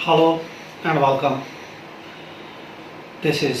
Hello and welcome. This is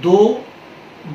2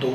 2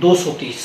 230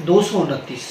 229,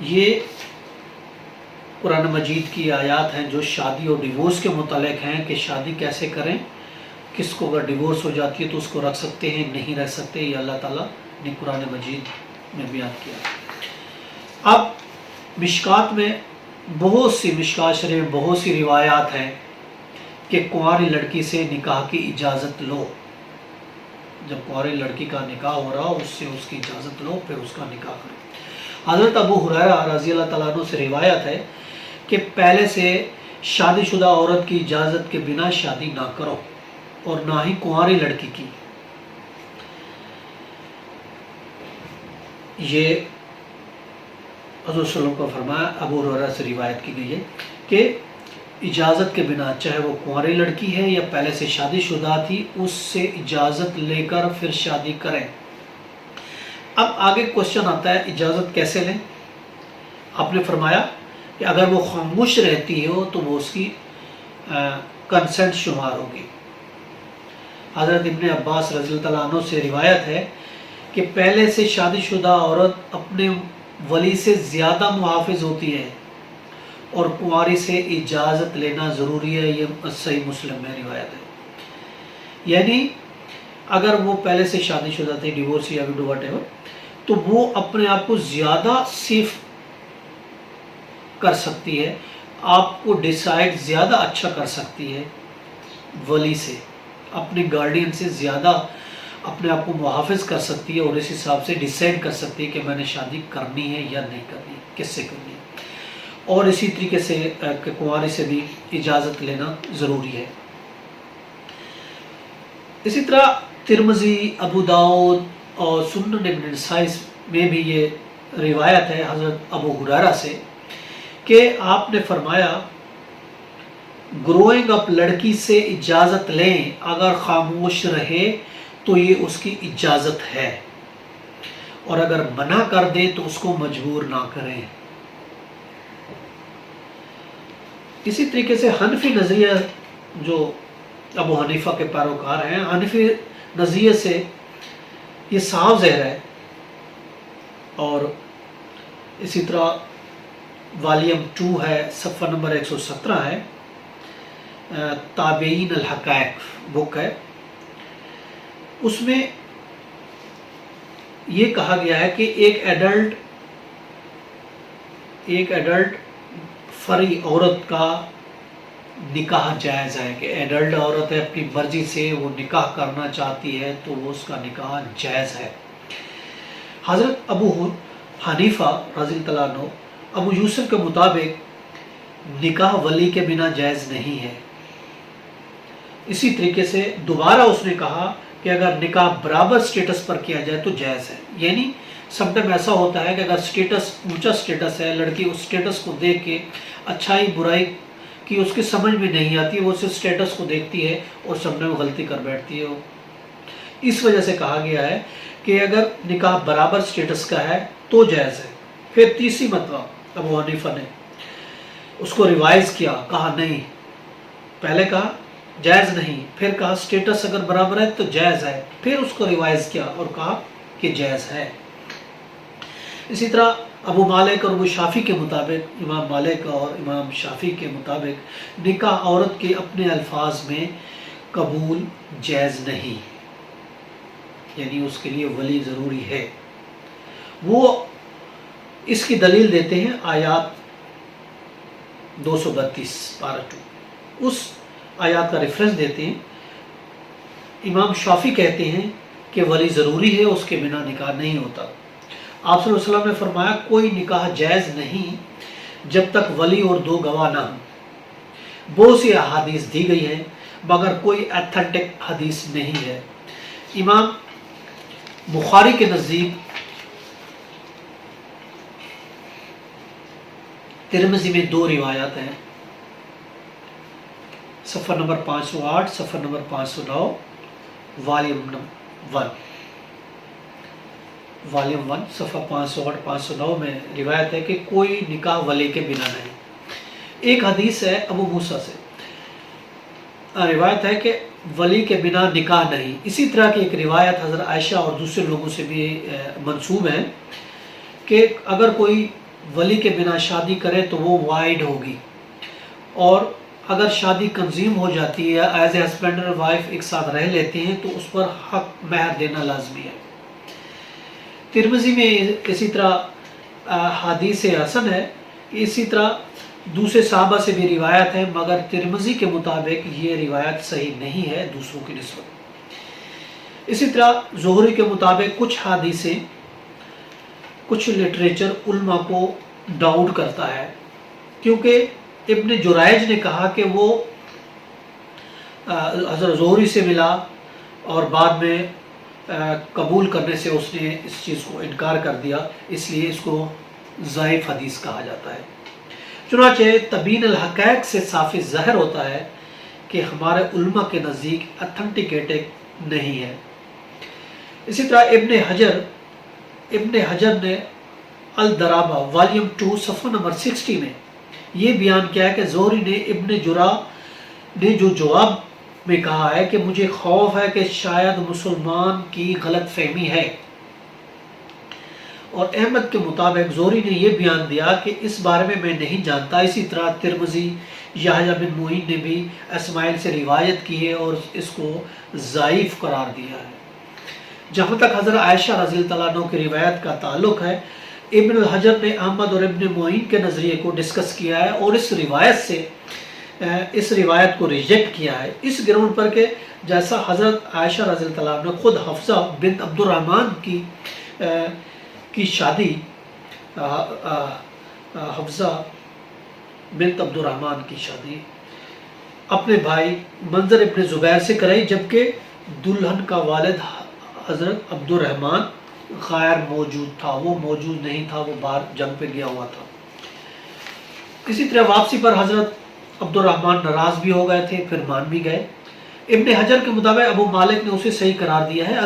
یہ قرآن مجید کی آیات ہیں جو شادی اور ڈیورس کے متعلق ہیں کہ شادی کیسے کریں، کس کو اگر ڈیورس ہو جاتی ہے تو اس کو رکھ سکتے ہیں، نہیں رکھ سکتے، یہ اللہ تعالیٰ نے قرآن مجید میں بیان کیا۔ اب مشکات میں مشکات شریف میں بہت سی روایات ہیں کہ کنواری لڑکی سے نکاح کی اجازت لو، جب کنواری لڑکی کا نکاح ہو رہا ہو اس سے اس کی اجازت لو، پھر اس کا نکاح کرو۔ حضرت ابو ہریرہ رضی اللہ تعالیٰ عنہ سے روایت ہے کہ پہلے سے شادی شدہ عورت کی اجازت کے بنا شادی نہ کرو اور نہ ہی کنواری لڑکی کی۔ یہ حضرت صلی اللہ علیہ وسلم کا فرمایا، ابو ہریرہ سے روایت کی گئی ہے کہ اجازت کے بنا، چاہے وہ کنواری لڑکی ہے یا پہلے سے شادی شدہ تھی، اس سے اجازت لے کر پھر شادی کریں۔ اب آگے کوشچن آتا ہے اجازت کیسے لیں؟ آپ نے فرمایا کہ اگر وہ خاموش رہتی ہو تو وہ اس کی کنسنٹ شمار ہوگی۔ حضرت ابن عباس رضی اللہ عنہ سے روایت ہے کہ پہلے سے شادی شدہ عورت اپنے ولی سے زیادہ محافظ ہوتی ہے اور کنواری سے اجازت لینا ضروری ہے، یہ صحیح مسلم میں روایت ہے۔ یعنی اگر وہ پہلے سے شادی شدہ تھے، ڈیورس یا وڈو واٹ ایور، تو وہ اپنے آپ کو زیادہ سیف کر سکتی ہے، آپ کو ڈیسائیڈ زیادہ اچھا کر سکتی ہے، ولی سے، اپنے گارڈین سے زیادہ اپنے آپ کو محافظ کر سکتی ہے اور اس حساب سے ڈیسائیڈ کر سکتی ہے کہ میں نے شادی کرنی ہے یا نہیں کرنی، کس سے کرنی ہے۔ اور اسی طریقے سے کنواری سے بھی اجازت لینا ضروری ہے۔ اسی طرح ترمذی، ابو داؤد اور سنن ابن نسائی میں بھی یہ روایت ہے حضرت ابو ہریرہ سے کہ آپ نے فرمایا گروئنگ اپ لڑکی سے اجازت لیں، اگر خاموش رہے تو یہ اس کی اجازت ہے، اور اگر منع کر دے تو اس کو مجبور نہ کریں۔ اسی طریقے سے حنفی نظریہ جو ابو حنیفہ کے پیروکار ہیں، حنفی نظریے سے یہ صاف ظاہر ہے، اور اسی طرح والیوم 2 ہے، صفحہ نمبر 117 ہے، تابعین الحقائق بک ہے، اس میں یہ کہا گیا ہے کہ ایک ایڈلٹ فری عورت کا نکاح جائز ہے، کہ ایڈلٹ عورت ہے، اپنی مرضی سے وہ نکاح کرنا چاہتی ہے تو وہ اس کا نکاح جائز ہے۔ حضرت ابو حنیفہ رضی اللہ عنہ، ابو یوسف کے مطابق نکاح ولی کے بنا جائز نہیں ہے۔ اسی طریقے سے دوبارہ اس نے کہا کہ اگر نکاح برابر سٹیٹس پر کیا جائے تو جائز ہے۔ یعنی سم ٹائم ایسا ہوتا ہے کہ اگر سٹیٹس اونچا سٹیٹس ہے، لڑکی اس سٹیٹس کو دیکھ کے اچھائی برائی کی اس کی سمجھ میں نہیں آتی، وہ صرف سٹیٹس کو دیکھتی ہے اور سب میں غلطی کر بیٹھتی ہے۔ اس وجہ سے کہا گیا ہے کہ اگر نکاح برابر سٹیٹس کا ہے تو جائز ہے۔ پھر تیسری مرتبہ ابو حنیفہ نے اس کو ریوائز کیا، کہا نہیں، پہلے کہا جائز نہیں، پھر کہا سٹیٹس اگر برابر ہے تو جائز ہے، پھر اس کو ریوائز کیا اور کہا کہ جائز ہے۔ اسی طرح ابو مالک اور ابو شافعی کے مطابق، امام مالک اور امام شافعی کے مطابق نکاح عورت کے اپنے الفاظ میں قبول جائز نہیں، یعنی اس کے لیے ولی ضروری ہے۔ وہ اس کی دلیل دیتے ہیں آیات 232 پارہ 2، اس آیات کا ریفرنس دیتے ہیں۔ امام شافعی کہتے ہیں کہ ولی ضروری ہے، اس کے بنا نکاح نہیں ہوتا۔ آپ صلی اللہ علیہ وسلم نے فرمایا کوئی نکاح جائز نہیں جب تک ولی اور 2 گواہ نہ ہوں۔ بہت سی احادیث دی گئی ہیں مگر کوئی ایتھنٹک حدیث نہیں ہے۔ امام بخاری کے نزدیک ترمذی میں 2 روایات ہیں، صفحہ نمبر 508، صفحہ نمبر 509، والیوم 1 صفحہ 508 509 میں روایت ہے کہ کوئی نکاح ولی کے بنا نہیں۔ ایک حدیث ہے ابو موسیٰ سے، روایت ہے کہ ولی کے بنا نکاح نہیں۔ اسی طرح کی ایک روایت حضرت عائشہ اور دوسرے لوگوں سے بھی منسوب ہے کہ اگر کوئی ولی کے بنا شادی کرے تو وہ وائڈ ہوگی، اور اگر شادی کنزیوم ہو جاتی ہے، ایز اے ہسبینڈ اور وائف ایک ساتھ رہ لیتے ہیں، تو اس پر حق مہر دینا لازمی ہے۔ ترمذی میں اسی طرح حدیث حسن ہے، اسی طرح دوسرے صحابہ سے بھی روایت ہے، مگر ترمذی کے مطابق یہ روایت صحیح نہیں ہے دوسروں کی نسبت۔ اسی طرح زہری کے مطابق کچھ حدیثیں، کچھ لٹریچر علماء کو ڈاؤٹ کرتا ہے، کیونکہ ابن جرائج نے کہا کہ وہ حضرت زہری سے ملا اور بعد میں قبول کرنے سے اس نے اس چیز کو انکار کر دیا، اس لیے اس کو ضعیف حدیث کہا جاتا ہے۔ چنانچہ تبیین الحقائق سے صاف ظاہر ہوتا ہے کہ ہمارے علماء کے نزدیک اتھنٹیکیٹڈ نہیں ہے۔ اسی طرح ابن حجر نے الدرابہ والیوم 2 صفحہ نمبر 60 میں یہ بیان کیا ہے کہ زہری نے ابن جرا نے جو جواب میں کہا ہے کہ مجھے خوف ہے کہ شاید مسلمان کی غلط فہمی ہے، اور احمد کے مطابق زہری نے یہ بیان دیا کہ اس بارے میں نہیں جانتا۔ اسی طرح ترمذی یحییٰ بن معین نے بھی اسماعیل سے روایت کی ہے اور اس کو ضعیف قرار دیا ہے۔ جہاں تک حضرت عائشہ رضی اللہ عنہ کی روایت کا تعلق ہے، ابن الحجر نے احمد اور ابن معین کے نظریے کو ڈسکس کیا ہے اور اس روایت کو ریجیکٹ کیا ہے، اس گراؤنڈ پر کہ جیسا حضرت عائشہ رضی اللہ عنہ نے خود حفصہ بنت عبد الرحمن کی شادی حفصہ بنت عبد الرحمن کی شادی اپنے بھائی منظر ابن زبیر سے کرائی، جبکہ دلہن کا والد حضرت عبد الرحمن غیر موجود تھا، وہ موجود نہیں تھا، وہ باہر جنگ پہ گیا ہوا تھا۔ اسی طرح واپسی پر حضرت عبد الرحمن ناراض بھی ہو گئے تھے، پھر مان بھی گئے۔ ابن حجر کے مطابق ابو مالک نے اسے صحیح قرار دیا ہے،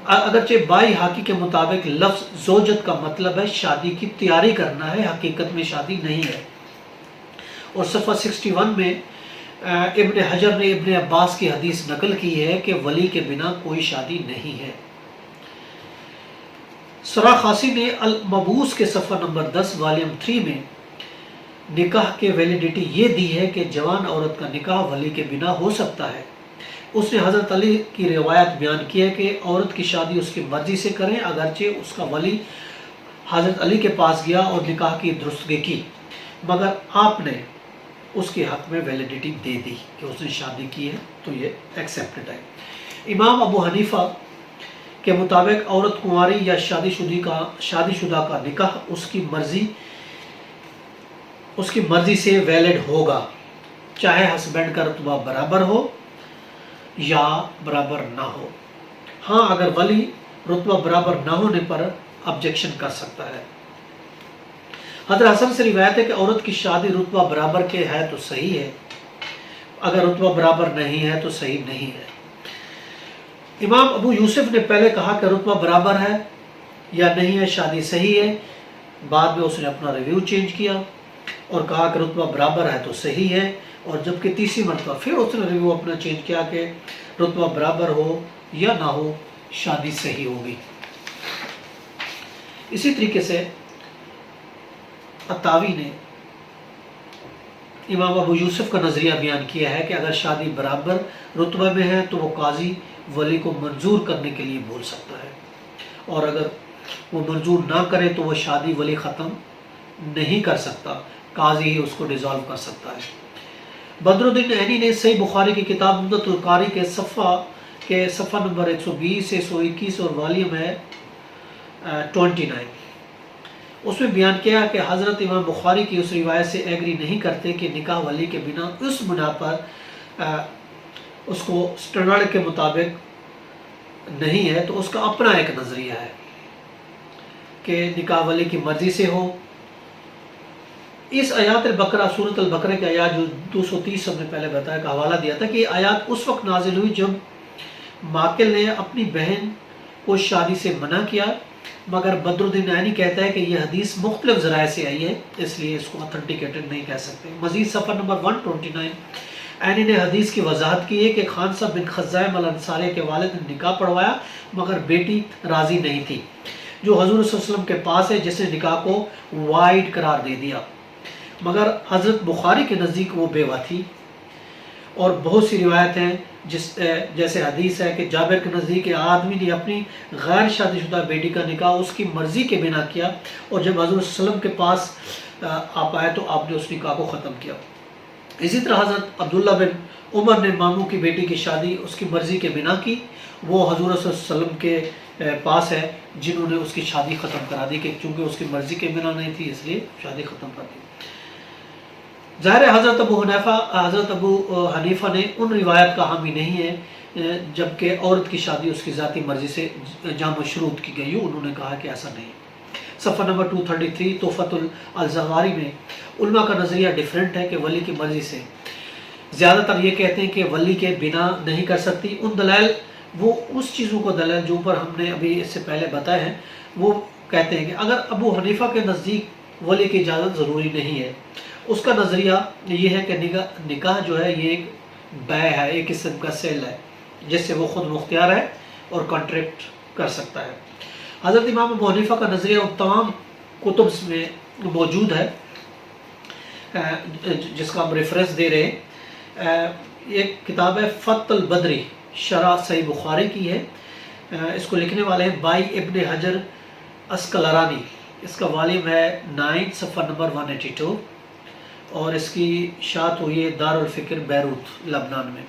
اگرچہ بائی حاکی کے مطابق لفظ زوجت کا مطلب ہے شادی کی تیاری کرنا ہے، حقیقت میں شادی نہیں ہے۔ اور صفحہ 61 میں ابن حجر نے ابن عباس کی حدیث نقل کی ہے کہ ولی کے بنا کوئی شادی نہیں ہے۔ سراخاسی نے المبعوث کے صفحہ نمبر 10 والیوم 3 میں نکاح کے ویلیڈیٹی یہ دی ہے کہ جوان عورت کا نکاح ولی کے بنا ہو سکتا ہے۔ اس نے حضرت علی کی روایت بیان کی ہے کہ عورت کی شادی اس کی مرضی سے کریں، اگرچہ اس کا ولی حضرت علی کے پاس گیا اور نکاح کی درستگی کی، مگر آپ نے اس کے حق میں ویلیڈیٹی دے دی کہ اس نے شادی کی ہے، تو یہ ایکسیپٹڈ ہے۔ امام ابو حنیفہ کے مطابق عورت کنواری یا شادی شدہ کا نکاح اس کی مرضی سے ویلڈ ہوگا، چاہے ہسبینڈ کا رتبہ برابر ہو یا برابر نہ ہو۔ ہاں، اگر ولی رتبہ برابر نہ ہونے پر آبجیکشن کر سکتا ہے۔ حضرت حسن سے روایت ہے کہ عورت کی شادی رتبہ برابر کے ہے تو صحیح ہے، اگر رتبہ برابر نہیں ہے تو صحیح نہیں ہے۔ امام ابو یوسف نے پہلے کہا کہ رتبہ برابر ہے یا نہیں ہے، شادی صحیح ہے، بعد میں اس نے اپنا ریویو چینج کیا اور کہا کہ رتبہ برابر ہے تو صحیح ہے، اور جبکہ تیسری مرتبہ پھر اس نے ریویو اپنا چینج کیا کہ رتبہ برابر ہو یا نہ ہو شادی صحیح ہوگی۔ اسی طریقے سے عطاوی نے امام ابو یوسف کا نظریہ بیان کیا ہے کہ اگر شادی برابر رتبہ میں ہے تو وہ قاضی ولی کو منظور کرنے کے لیے بول سکتا ہے، اور اگر وہ منظور نہ کرے تو وہ شادی ولی ختم نہیں کر سکتا، قاضی ہی اس کو ڈیزالو کر سکتا ہے۔ بدر الدین عینی نے صحیح بخاری کی کتاب عمدۃ القاری کے صفحہ نمبر 120 سے 121 اور والیوم ہے 29، اس میں بیان کیا کہ حضرت امام بخاری کی اس روایت سے ایگری نہیں کرتے کہ نکاح ولی کے بنا اس بنا پر اس کو سٹینڈرڈ کے مطابق نہیں ہے، تو اس کا اپنا ایک نظریہ ہے کہ نکاح ولی کی مرضی سے ہو۔ اس آیات البقرہ، سورۃ البقرہ کی آیات جو 230 ہم نے پہلے بتایا کا حوالہ دیا تھا کہ یہ آیات اس وقت نازل ہوئی جب ماقل نے اپنی بہن کو شادی سے منع کیا، مگر بدر الدین عینی کہتا ہے کہ یہ حدیث مختلف ذرائع سے آئی ہے، اس لیے اس کو اتھنٹیکیٹڈ نہیں کہہ سکتے۔ مزید صفحہ نمبر 129 عینی نے حدیث کی وضاحت کی ہے کہ خانسہ بن خزائم الانصاری کے والد نے نکاح پڑھوایا مگر بیٹی راضی نہیں تھی، جو حضور صلی اللہ علیہ وسلم کے پاس ہے، جس نے نکاح کو وائڈ قرار دے دیا، مگر حضرت بخاری کے نزدیک وہ بیوہ تھی۔ اور بہت سی روایت ہیں جیسے حدیث ہے کہ جابر کے نزدیک آدمی نے اپنی غیر شادی شدہ بیٹی کا نکاح اس کی مرضی کے بنا کیا، اور جب حضور صلی اللہ علیہ وسلم کے پاس آپ آئے تو آپ نے اس نکاح کو ختم کیا۔ اسی طرح حضرت عبداللہ بن عمر نے ماموں کی بیٹی کی شادی اس کی مرضی کے بنا کی، وہ حضور صلی اللہ علیہ وسلم کے پاس ہے جنہوں نے اس کی شادی ختم کرا دی، کہ چونکہ اس کی مرضی کے بنا نہیں تھی اس لیے شادی ختم کر دی۔ ظاہر ہے حضرت ابو حنیفہ نے ان روایت کا حامی نہیں ہے جبکہ عورت کی شادی اس کی ذاتی مرضی سے جاں مشروط کی گئی ہو، انہوں نے کہا کہ ایسا نہیں۔ صفحہ نمبر 233 تحفۃ الزغاری میں علماء کا نظریہ ڈیفرنٹ ہے کہ ولی کی مرضی سے، زیادہ تر یہ کہتے ہیں کہ ولی کے بنا نہیں کر سکتی۔ ان دلائل وہ اس چیزوں کو دلائل جو اوپر ہم نے ابھی اس سے پہلے بتائے ہیں، وہ کہتے ہیں کہ اگر ابو حنیفہ کے نزدیک ولی کی اجازت ضروری نہیں ہے، اس کا نظریہ یہ ہے کہ نکاح جو ہے یہ ایک بیع ہے، ایک قسم کا سیل ہے جس سے وہ خود مختار ہے اور کانٹریکٹ کر سکتا ہے۔ حضرت امام ابو حنیفہ کا نظریہ ان تمام کتب میں موجود ہے جس کا ہم ریفرنس دے رہے ہیں۔ ایک کتاب ہے فتح البدری، شرح صحیح بخاری کی ہے، اس کو لکھنے والے ہیں بائی ابن حجر اسقلانی، اس کا والیوم ہے 9 صفحہ نمبر 182، اور اس کی شاعت ہوئی ہے دار الفکر بیروت لبنان میں۔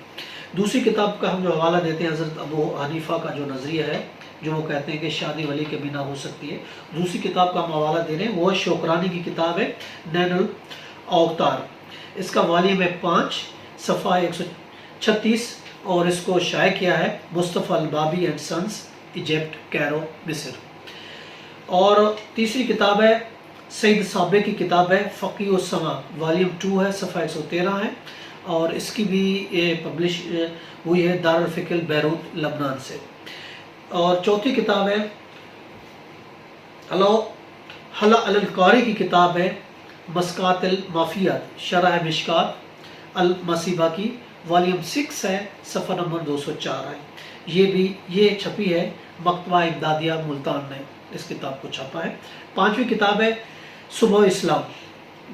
دوسری کتاب کا ہم جو حوالہ دیتے ہیں حضرت ابو حنیفہ کا جو نظریہ ہے، جو وہ کہتے ہیں کہ شادی ولی کے بنا ہو سکتی ہے، دوسری کتاب کا ہم حوالہ دے رہے ہیں، وہ شوکرانی کی کتاب ہے نین الاوتار، اس کا والیوم ہے 5 صفحہ 136، اور اس کو شائع کیا ہے مصطفیٰ البابی اینڈ سنس، ایجپٹ، کیرو، مصر۔ اور تیسری کتاب ہے سید صابر کی کتاب ہے فقیہ السما، والیوم 2 ہے، صفحہ 113 ہے، اور اس کی بھی پبلش ہوئی ہے دار الفکر بیروت لبنان سے۔ اور چوتھی کتاب ہے حلا القاری کی کتاب ہے مسکات المافیات، شرح مشکات المصیبہ کی، والیوم 6 ہے، صفحہ نمبر 204 ہے۔ یہ چھپی ہے مکتبہ امدادیہ ملتان نے اس کتاب کو چھپا ہے۔ پانچویں کتاب ہے صبح اسلام،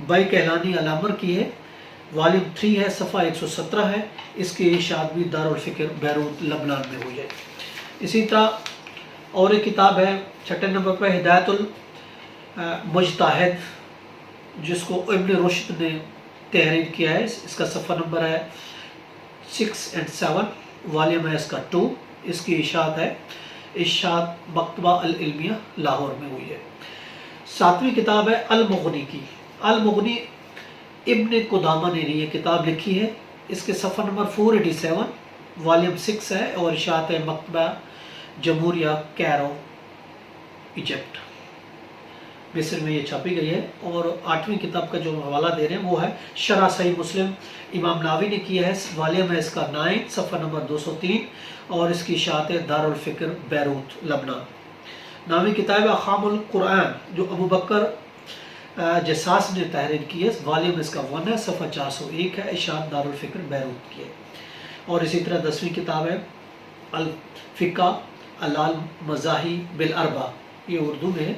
بائی کہلانی علامر کی ہے، والیوم 3 ہے، صفحہ 117 ہے، اس کی اشاعت بھی دار الفکر بیروت لبنان میں ہوئی ہے۔ اسی طرح اور ایک کتاب ہے 6 نمبر پہ ہدایت المجتہد، جس کو ابن رشد نے تحریر کیا ہے، اس کا صفحہ نمبر ہے 6 اور 7، والیوم ہے اس کا 2، اس کی اشاعت ہے اشاعت مکتبہ العلمیہ لاہور میں ہوئی ہے۔ ساتویں کتاب ہے المغنی کی، المغنی ابن قدامہ نے یہ کتاب لکھی ہے، اس کے صفحہ نمبر 487، والیوم 6 ہے، اور اشاعت ہے مکتبہ جمہوریہ، کیرو، ایجپٹ، مصر میں یہ چھاپی گئی ہے۔ اور آٹھویں کتاب کا جو حوالہ دے رہے ہیں وہ ہے شرح صحیح مسلم، امام ناوی نے کیا ہے، والیوم ہے اس کا 9 صفحہ نمبر 203، اور اس کی اشاعت ہے دار الفکر بیروت لبنان۔ نامی کتاب احکام القرآن جو ابو بکر جساس نے تحریر کی ہے، والیوم اس کا 1 ہے، صفحہ 401 ہے، اشاعت دار الفکر بیروت کی ہے۔ اور اسی طرح 10ویں کتاب ہے الفقہ المزاحی بالاربع، یہ اردو میں ہے،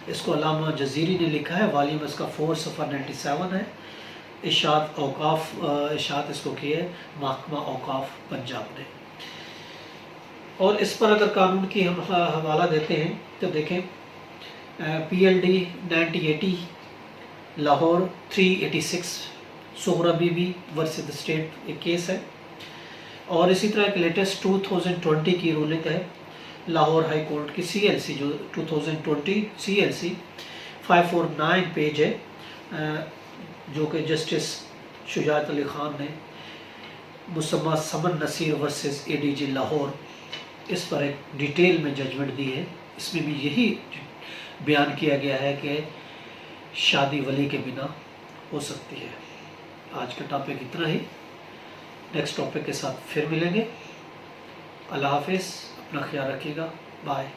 اس کو علامہ جزیری نے لکھا ہے، والیوم اس کا 4 صفحہ 97 ہے، اشاعت اوقاف، اشاعت اس کو کی ہے محکمہ اوقاف پنجاب نے۔ اور اس پر اگر قانون کی ہم حوالہ دیتے ہیں تو دیکھیں PLD 9080 Lahore 386 Sughra Bibi versus state ایک کیس ہے۔ اور اسی طرح ایک لیٹسٹ 2020 کی رولنگ ہے لاہور ہائی کورٹ کی CLC، جو 2020 CLC 549 پیج ہے، جو کہ جسٹس شجاعت علی خان نے مسمہ سمن نصیر ورسز ADG لاہور، اس پر ایک ڈیٹیل میں ججمنٹ دی ہے۔ اس میں بھی یہی بیان کیا گیا ہے کہ شادی ولی کے بنا ہو سکتی ہے۔ آج کا ٹاپک اتنا ہی، نیکسٹ ٹاپک کے ساتھ پھر ملیں گے۔ اللہ حافظ، اپنا خیال رکھیے گا، بائے۔